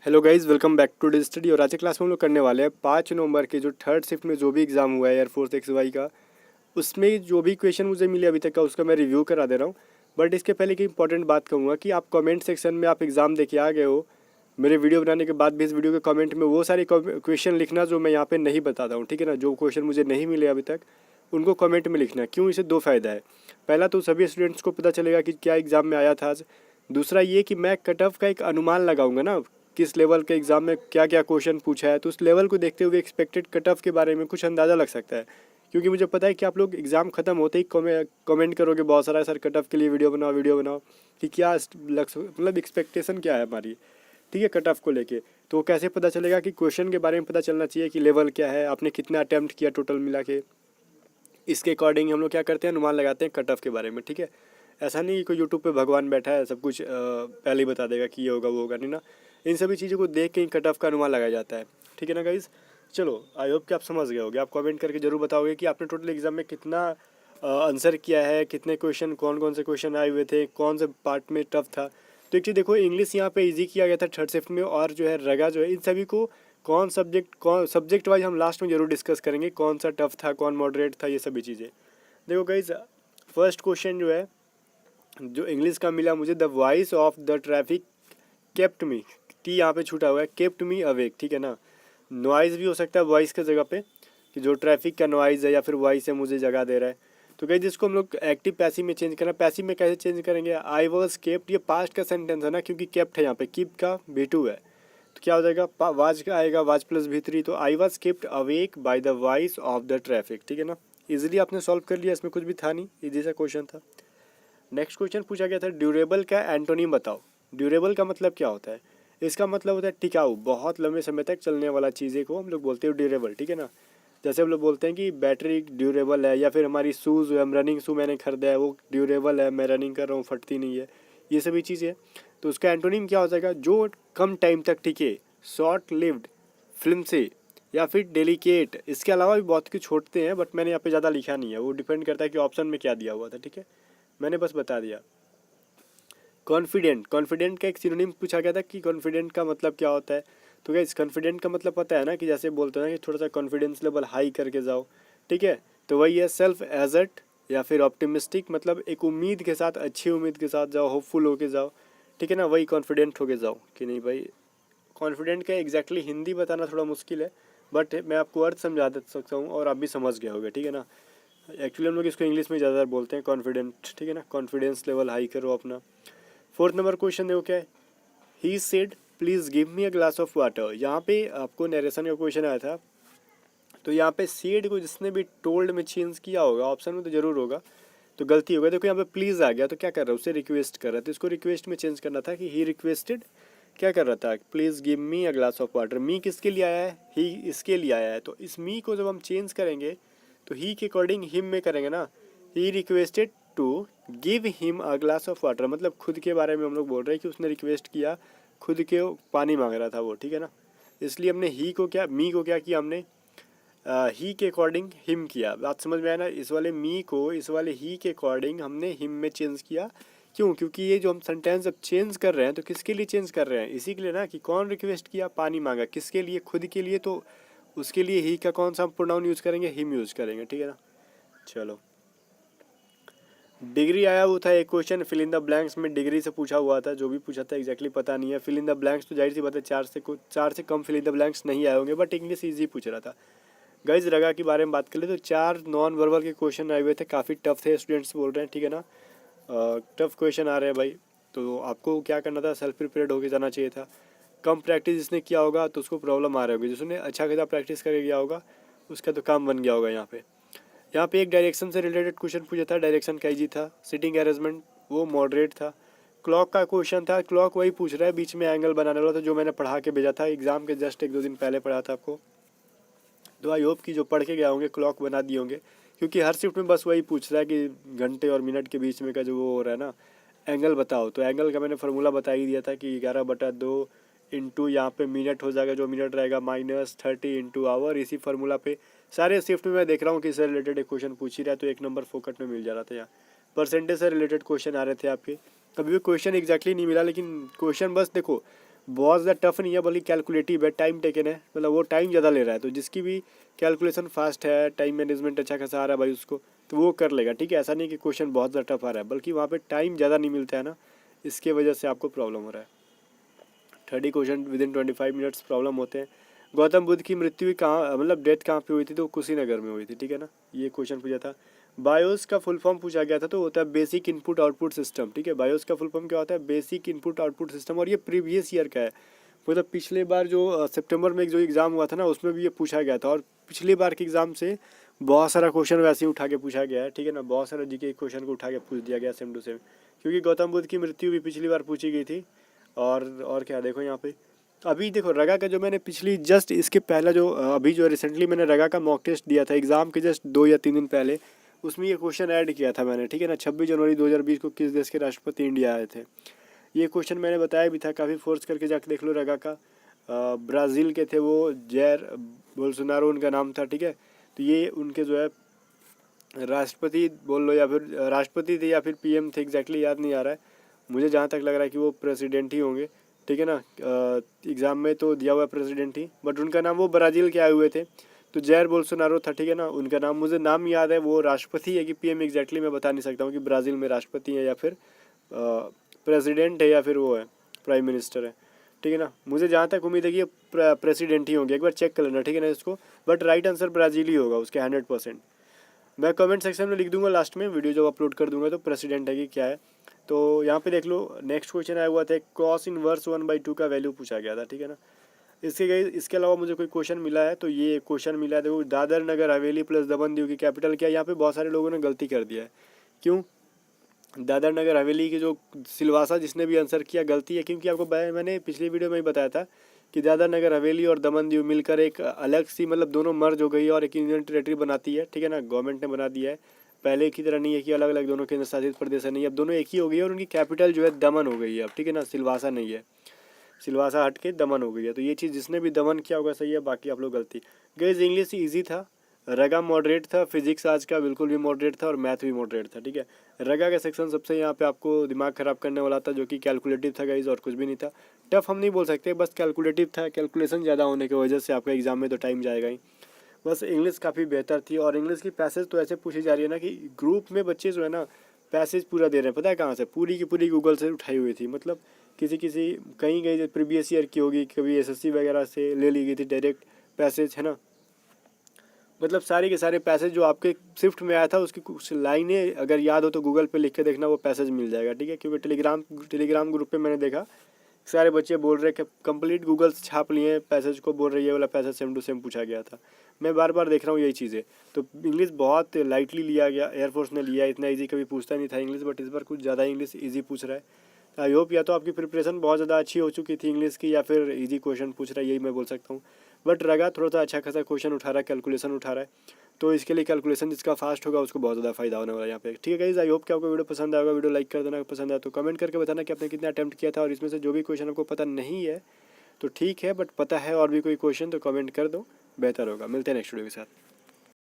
Hello guys, welcome back to digital study. और आज की क्लास में हम लोग करने वाले हैं 5 नवंबर के जो थर्ड शिफ्ट में जो भी एग्ज़ाम हुआ है एयरफोर्स XY का, उसमें जो भी क्वेश्चन मुझे मिले अभी तक का उसका मैं रिव्यू करा दे रहा हूँ। बट इसके पहले की इंपॉर्टेंट बात कहूँगा कि आप कमेंट सेक्शन में आप एग्ज़ाम दे के आ गए हो, मेरे वीडियो बनाने के बाद भी इस वीडियो के कमेंट में वो सारे क्वेश्चन लिखना जो मैं यहाँ पे नहीं बताता हूँ, ठीक है ना। जो क्वेश्चन मुझे नहीं मिले अभी तक उनको कमेंट में लिखना। क्यों? इससे दो फ़ायदा है। पहला तो सभी स्टूडेंट्स को पता चलेगा कि क्या एग्ज़ाम में आया था आज। दूसरा ये कि मैं कट ऑफ का एक अनुमान लगाऊंगा ना, किस लेवल के एग्ज़ाम में क्या क्या क्वेश्चन पूछा है, तो उस लेवल को देखते हुए एक्सपेक्टेड कट ऑफ के बारे में कुछ अंदाज़ा लग सकता है। क्योंकि मुझे पता है कि आप लोग एग्ज़ाम ख़त्म होते ही कमेंट करोगे बहुत सारा, सर कट ऑफ के लिए वीडियो बनाओ कि क्या मतलब एक्सपेक्टेशन क्या है हमारी, ठीक है, कट ऑफ को लेके। तो वो कैसे पता चलेगा कि क्वेश्चन के बारे में पता चलना चाहिए कि लेवल क्या है, आपने कितना अटैम्प्ट किया टोटल मिला के। इसके अकॉर्डिंग हम लोग क्या करते हैं, अनुमान लगाते हैं कट ऑफ के बारे में, ठीक है। ऐसा नहीं कि कोई यूट्यूब पे भगवान बैठा है सब कुछ पहले ही बता देगा कि ये होगा वो होगा, नहीं ना। इन सभी चीज़ों को देख के ही कट ऑफ का अनुमान लगाया जाता है, ठीक है ना गाइज। चलो, आई होप कि आप समझ गए होगे। आप कमेंट करके जरूर बताओगे कि आपने टोटल एग्जाम में कितना आंसर किया है, कितने क्वेश्चन, कौन कौन से क्वेश्चन आए हुए थे, कौन से पार्ट में टफ था। तो एक चीज़ देखो, इंग्लिश यहाँ पे इजी किया गया था थर्ड शिफ्ट में, और जो है रगा जो है, इन सभी को कौन सब्जेक्ट वाइज हम लास्ट में जरूर डिस्कस करेंगे, कौन सा टफ था, कौन मॉडरेट था, ये सभी चीज़ें। देखो गाइज, फर्स्ट क्वेश्चन जो है, जो इंग्लिश का मिला मुझे, the voice of the traffic kept me, T यहाँ पे छूटा हुआ है, केप्ट मी अवेक, ठीक है ना। नॉइज़ भी हो सकता है वॉइस के जगह पे, कि जो ट्रैफिक का नॉइज़ है या फिर वॉइस है मुझे जगा दे रहा है। तो गाइज इसको हम लोग एक्टिव पैसिव में चेंज करना। पैसिव में कैसे चेंज करेंगे, आई वॉज केप्ट, ये पास्ट का सेंटेंस है ना, क्योंकि केप्ट है यहाँ पे, कीप का V2 है, तो क्या हो जाएगा, वाज का आएगा, वाज प्लस V3, तो I was kept awake by the voice of the traffic, ठीक है ना। इजीली आपने सॉल्व कर लिया, इसमें कुछ भी था नहीं, इजी सा क्वेश्चन था। नेक्स्ट क्वेश्चन पूछा गया था, ड्यूरेबल का एंटोनिम बताओ। ड्यूरेबल का मतलब क्या होता है? इसका मतलब होता है टिकाऊ, बहुत लंबे समय तक चलने वाला चीज़ें को हम लोग बोलते हैं ड्यूरेबल, ठीक है ना। जैसे हम लोग बोलते हैं कि बैटरी ड्यूरेबल है, या फिर हमारी शूज़, हम रनिंग शू मैंने खरीदा है वो ड्यूरेबल है, मैं रनिंग कर रहा हूँ फटती नहीं है, ये सभी चीज़ें। तो उसका एंटोनिम क्या हो जाएगा, जो कम टाइम तक टिके, शॉर्ट लिव्ड, फिल्म से, या फिर डेलिकेट। इसके अलावा भी बहुत कुछ छोड़ते हैं, बट मैंने यहाँ पे ज़्यादा लिखा नहीं है, वो डिपेंड करता है कि ऑप्शन में क्या दिया हुआ था, ठीक है, मैंने बस बता दिया। कॉन्फिडेंट, कॉन्फिडेंट का एक सिनोनिम पूछा गया था कि कॉन्फिडेंट का मतलब क्या होता है। तो क्या इस कॉन्फिडेंट का मतलब पता है ना, कि जैसे बोलते हैं ना कि थोड़ा सा कॉन्फिडेंस लेवल हाई करके जाओ, ठीक है। तो वही है सेल्फ एजर्ट या फिर ऑप्टिमिस्टिक, मतलब एक उम्मीद के साथ, अच्छी उम्मीद के साथ जाओ, होपफुल होके जाओ, ठीक है ना, वही कॉन्फिडेंट होके जाओ कि नहीं भाई। कॉन्फिडेंट का एग्जैक्टली हिंदी बताना थोड़ा मुश्किल है, बट मैं आपको अर्थ समझा दे सकता हूँ और आप भी समझ गए होगे, ठीक है ना। एक्चुअली हम लोग इसको इंग्लिश में ज़्यादा बोलते हैं कॉन्फिडेंट, ठीक है ना। कॉन्फिडेंस लेवल हाई करो अपना। फोर्थ नंबर क्वेश्चन देखो क्या है, he said please give me a glass of water. यहाँ पे आपको नरेशन का क्वेश्चन आया था, तो यहाँ पे सेड को जिसने भी टोल्ड में चेंज किया होगा, ऑप्शन में तो जरूर होगा, तो गलती होगा। देखो यहाँ पे प्लीज़ आ गया, तो क्या कर रहा है, उससे रिक्वेस्ट कर रहा है, तो इसको रिक्वेस्ट में चेंज करना था कि ही रिक्वेस्टेड, क्या कर रहा था, please give me a glass of water. मी किसके लिए आया है, ही इसके लिए आया है, तो इस मी को जब हम चेंज करेंगे तो ही के अकॉर्डिंग हिम में करेंगे ना। He requested to give him a glass of water, मतलब खुद के बारे में हम लोग बोल रहे हैं कि उसने रिक्वेस्ट किया, खुद के पानी मांग रहा था वो, ठीक है ना। इसलिए हमने ही को क्या, मी को क्या किया हमने, ही के अकॉर्डिंग हिम किया। बात समझ में आया ना, इस वाले मी को इस वाले ही के अकॉर्डिंग हमने हिम में चेंज किया। क्यों? क्योंकि ये जो हम सेंटेंस अब चेंज कर रहे हैं, तो किसके लिए चेंज कर रहे हैं, इसी के लिए ना, कि कौन रिक्वेस्ट किया, पानी मांगा, किसके लिए, खुद के लिए, तो उसके लिए ही का कौन सा हम प्रोनाउन यूज़ करेंगे, हिम यूज़ करेंगे, ठीक है ना। चलो, डिग्री आया हुआ था एक question, fill in the blanks में डिग्री से पूछा हुआ था, जो भी पूछा था एग्जैक्टली पता नहीं है। फिल इन द ब्लैंक्स तो जाहिर सी बात है, चार से कम फिल इन द ब्लैंक्स नहीं आए होंगे, बट इंग्लिश ईजी पूछ रहा था। गाइज रगा के बारे में बात कर ले तो 4 नॉन वर्बल के क्वेश्चन आए हुए थे, काफ़ी टफ थे, स्टूडेंट्स बोल रहे हैं, ठीक है ना। टफ क्वेश्चन आ रहे हैं भाई, तो आपको क्या करना था, सेल्फ प्रिपेयर्ड होकर जाना चाहिए था। कम प्रैक्टिस जिसने किया होगा तो उसको प्रॉब्लम आ रही होगी, जिसने अच्छा खासा प्रैक्टिस करके गया होगा उसका तो काम बन गया होगा। यहाँ पे एक डायरेक्शन से रिलेटेड क्वेश्चन पूछा था, डायरेक्शन का इजी था। सिटिंग अरेंजमेंट वो मॉडरेट था। क्लॉक का क्वेश्चन था, क्लॉक वही पूछ रहा है, बीच में एंगल बनाने वाला था, जो मैंने पढ़ा के भेजा था एग्जाम के जस्ट 1-2 दिन पहले पढ़ा था आपको। तो आई होप कि जो पढ़ के गए होंगे क्लॉक बना दिए होंगे, क्योंकि हर शिफ्ट में बस वही पूछ रहा है कि घंटे और मिनट के बीच में का जो वो हो रहा है ना, एंगल बताओ। तो एंगल का मैंने फार्मूला बता ही दिया था कि 11/2 इंटू यहाँ पे मिनट हो जाएगा, जो मिनट रहेगा -30 इंटू आवर। इसी फार्मूला पे सारे शिफ्ट में मैं देख रहा हूँ कि इससे रिलेटेड एक क्वेश्चन पूछ ही रहा है, तो 1 नंबर फोकट में मिल जा रहा था। यहाँ परसेंटेज से रिलेटेड क्वेश्चन आ रहे थे आपके, अभी भी क्वेश्चन एग्जैक्टली नहीं मिला, लेकिन क्वेश्चन बस देखो, बहुत ज़्यादा टफ नहीं है, बल्कि कैलकुलेटिव है, टाइम टेकन है, मतलब वो टाइम ज़्यादा ले रहा है। तो जिसकी भी कैलकुलेशन फास्ट है, टाइम मैनेजमेंट अच्छा खासा आ रहा है भाई उसको, तो वो कर लेगा, ठीक है। ऐसा नहीं कि क्वेश्चन बहुत ज़्यादा टफ आ रहा है, बल्कि वहाँ पे टाइम ज़्यादा नहीं मिलता है ना, इसके वजह से आपको प्रॉब्लम हो रहा है। 30 क्वेश्चन विदिन 25 मिनट्स प्रॉब्लम होते हैं। गौतम बुद्ध की मृत्यु हुई कहाँ, मतलब डेथ कहाँ पे हुई थी, तो कुशीनगर में हुई थी, ठीक है ना। ये क्वेश्चन पूछा था। बायोस का फुल फॉर्म पूछा गया था, तो होता है बेसिक इनपुट आउटपुट सिस्टम, ठीक है। बायोस का फुल फॉर्म क्या होता है, बेसिक इनपुट आउटपुट सिस्टम, और ये प्रीवियस ईयर का है। मतलब पिछले बार जो सितंबर में जो एग्ज़ाम हुआ था ना, उसमें भी ये पूछा गया था, और पिछली बार के एग्ज़ाम से बहुत सारा क्वेश्चन वैसे ही उठा के पूछा गया है, ठीक है ना। बहुत सारा जीके क्वेश्चन को उठा के पूछ दिया गया सेम टू सेम, क्योंकि गौतम बुद्ध की मृत्यु भी पिछली बार पूछी गई थी। और क्या देखो यहाँ पे, अभी देखो रगा का जो मैंने पिछली जस्ट इसके पहला जो अभी जो रिसेंटली मैंने रगा का मॉक टेस्ट दिया था एग्ज़ाम के जस्ट 2 या 3 दिन पहले, उसमें ये क्वेश्चन ऐड किया था मैंने, ठीक है ना। 26 जनवरी 2020 को किस देश के राष्ट्रपति इंडिया आए थे, ये क्वेश्चन मैंने बताया भी था, काफ़ी फोर्स करके जाके देख लो रगा का। ब्राज़ील के थे वो, जैर बोल्सोनारो उनका नाम था, ठीक है। तो ये उनके जो है राष्ट्रपति बोल लो, या फिर राष्ट्रपति थे या फिर पीएम थे, एग्जैक्टली याद नहीं आ रहा है मुझे। जहाँ तक लग रहा है कि वो प्रेसिडेंट ही होंगे, ठीक है ना। एग्ज़ाम में तो दिया हुआ प्रेसिडेंट ही, बट उनका नाम, वो ब्राज़ील के आए हुए थे, तो जैर बोल्सोनारो था, ठीक है ना। उनका नाम मुझे नाम याद है, वो राष्ट्रपति है कि पीएम एग्जैक्टली मैं बता नहीं सकता हूँ कि ब्राज़ील में राष्ट्रपति है या फिर प्रेसिडेंट है या फिर वो है प्राइम मिनिस्टर है, ठीक है ना। मुझे जहाँ तक उम्मीद है कि ये प्रेसिडेंट ही होंगे, एक बार चेक कर लेना, ठीक है ना इसको। बट राइट आंसर ब्राज़ील ही होगा उसके 100%। मैं कमेंट सेक्शन में लिख दूंगा लास्ट में, वीडियो जब अपलोड कर दूंगा तो प्रेसिडेंट है कि क्या है। तो यहाँ पे देख लो, नेक्स्ट क्वेश्चन आया हुआ था, कॉस इनवर्स 1/2 का वैल्यू पूछा गया था, ठीक है ना। इसके अलावा मुझे कोई क्वेश्चन मिला है, तो ये क्वेश्चन मिला है, देखो दादर नगर हवेली प्लस दमन दीव की कैपिटल क्या है। यहाँ पे बहुत सारे लोगों ने गलती कर दिया है। क्यों? दादर नगर हवेली की जो सिलवासा जिसने भी आंसर किया गलती है, क्योंकि आपको मैंने पिछली वीडियो में ही बताया था कि दादर नगर हवेली और दमन दीव मिलकर एक अलग सी, मतलब दोनों मर्ज हो गई है और एक यूनियन टेरेटरी बनाती है, ठीक है ना। गवर्नमेंट ने बना दिया है, पहले की तरह नहीं है कि अलग अलग दोनों केंद्र शासित प्रदेश है, नहीं, अब दोनों एक ही हो गई है, और उनकी कैपिटल जो है दमन हो गई है अब, ठीक है ना। सिलवासा नहीं है, सिलवासा हट के दमन हो गई है। तो ये चीज़ जिसने भी दमन किया होगा सही है, बाकी आप लोग गलती। गाइस इंग्लिश ईजी था, रगा मॉडरेट था, फिजिक्स आज का बिल्कुल भी मॉडरेट था, और मैथ भी मॉडरेट था, ठीक है। रगा का सेक्शन सबसे यहाँ पे आपको दिमाग ख़राब करने वाला था, जो कि कैलकुलेटिव था गाइस, और कुछ भी नहीं था। टफ हम नहीं बोल सकते, बस कैलकुलेटिव था, कैलकुलेशन ज़्यादा होने की वजह से आपका एग्जाम में तो टाइम जाएगा ही। बस इंग्लिश काफ़ी बेहतर थी, और इंग्लिश की पैसेज तो ऐसे पूछी जा रही है ना कि ग्रुप में बच्चे जो है ना पैसेज पूरा दे रहे हैं, पता है कहाँ से, पूरी की पूरी गूगल से उठाई हुई थी। मतलब किसी कहीं गई प्रीवियस ईयर की होगी, कभी एसएससी वगैरह से ले ली गई थी डायरेक्ट पैसेज, है ना। मतलब सारे के सारे पैसेज जो आपके शिफ्ट में आया था, उसकी कुछ लाइनें अगर याद हो तो गूगल पे लिख के देखना, वो पैसेज मिल जाएगा, ठीक है। क्योंकि टेलीग्राम ग्रुप पे मैंने देखा सारे बच्चे बोल रहे कि कंप्लीट गूगल से छाप लिए पैसेज को, बोल रही है वाला पैसेज सेम टू सेम पूछा गया था। मैं बार बार देख रहा हूँ यही चीज़ें। तो इंग्लिश बहुत लाइटली लिया गया, एयरफोर्स ने लिया, इतना ईजी कभी पूछता नहीं था इंग्लिश, बट इस बार कुछ ज़्यादा इंग्लिश ईजी पूछ रहा है। आई होप या तो आपकी प्रिपरेशन बहुत ज़्यादा अच्छी हो चुकी थी इंग्लिश की, या फिर इजी क्वेश्चन पूछ रहा है, यही मैं बोल सकता हूँ। बट रगा थोड़ा सा अच्छा खासा क्वेश्चन उठा रहा है, कैलकुलेशन उठा रहा है, तो इसके लिए कैलकुलेशन जिसका फास्ट होगा उसको बहुत ज़्यादा फायदा होने वाला है यहाँ पे, ठीक है गाइस। आई होप कि आपको वीडियो पसंद आएगा, वीडियो लाइक कर देना, पसंद आया तो कमेंट करके बताना कि आपने कितना अटैम्प्ट किया था, और इसमें से जो भी क्वेश्चन आपको पता नहीं है तो ठीक है, बट पता है और भी कोई क्वेश्चन तो कमेंट कर दो, बेहतर होगा। मिलते हैं नेक्स्ट वीडियो के साथ।